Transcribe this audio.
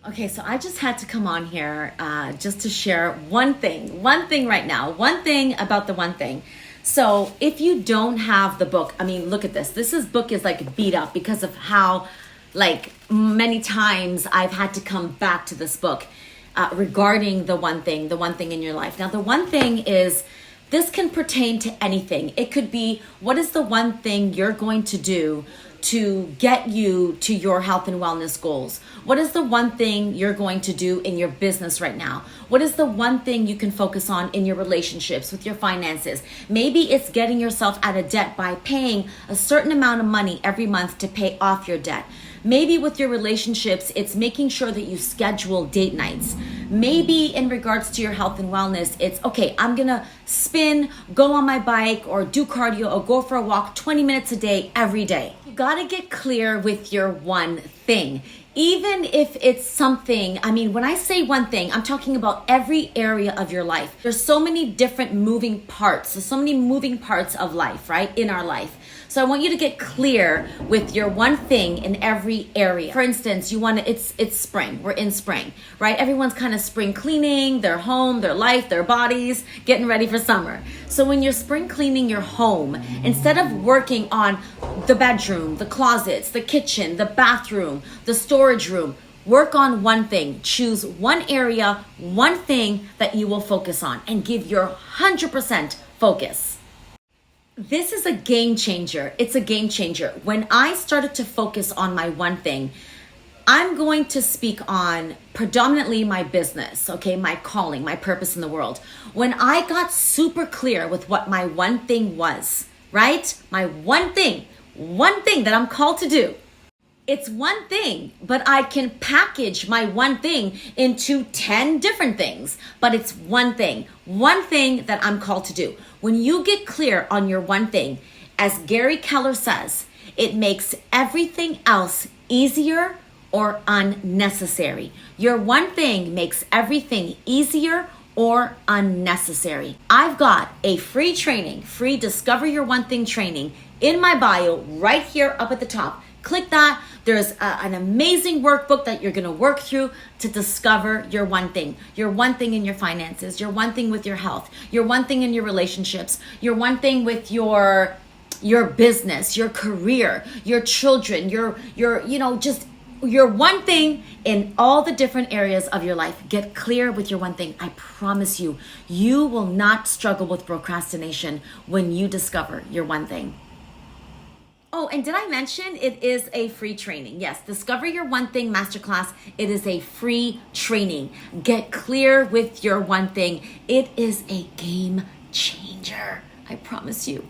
Okay, so I just had to come on here just to share one thing right now, one thing about the one thing. So if you don't have the book, I mean, look at this. Book is like beat up because of how like many times I've had to come back to this book regarding the one thing in your life. Now, the one thing is this can pertain to anything. It could be, what is the one thing you're going to do to get you to your health and wellness goals? What is the one thing you're going to do in your business right now? What is the one thing you can focus on in your relationships, with your finances? Maybe it's getting yourself out of debt by paying a certain amount of money every month to pay off your debt. Maybe with your relationships, it's making sure that you schedule date nights. Maybe in regards to your health and wellness, it's okay, I'm gonna spin, go on my bike, or do cardio, or go for a walk 20 minutes a day every day. You gotta get clear with your one thing. Even if it's something, I mean, when I say one thing, I'm talking about every area of your life. There's so many different moving parts. There's so many moving parts of life, right? In our life. So I want you to get clear with your one thing in every area. For instance, it's spring. We're in spring, right? Everyone's kind of spring cleaning their home, their life, their bodies, getting ready for summer. So when you're spring cleaning your home, instead of working on the bedroom, the closets, the kitchen, the bathroom, the storage room, work on one thing. Choose one area, one thing that you will focus on and give your 100% focus. This is a game changer. It's a game changer. When I started to focus on my one thing, I'm going to speak on predominantly my business, okay, my calling, my purpose in the world. When I got super clear with what my one thing was, right? My one thing that I'm called to do. It's one thing, but I can package my one thing into 10 different things, but it's one thing that I'm called to do. When you get clear on your one thing, as Gary Keller says, it makes everything else easier or unnecessary. Your one thing makes everything easier or unnecessary. I've got a free training, free Discover Your One Thing training in my bio right here up at the top. Click that. There's an amazing workbook that you're going to work through to discover your one thing in your finances, your one thing with your health, your one thing in your relationships, your one thing with your business, your career, your children, your one thing in all the different areas of your life. Get clear with your one thing. I promise you, you will not struggle with procrastination when you discover your one thing. Oh, and did I mention it is a free training? Yes, Discover Your One Thing Masterclass. It is a free training. Get clear with your one thing. It is a game changer. I promise you.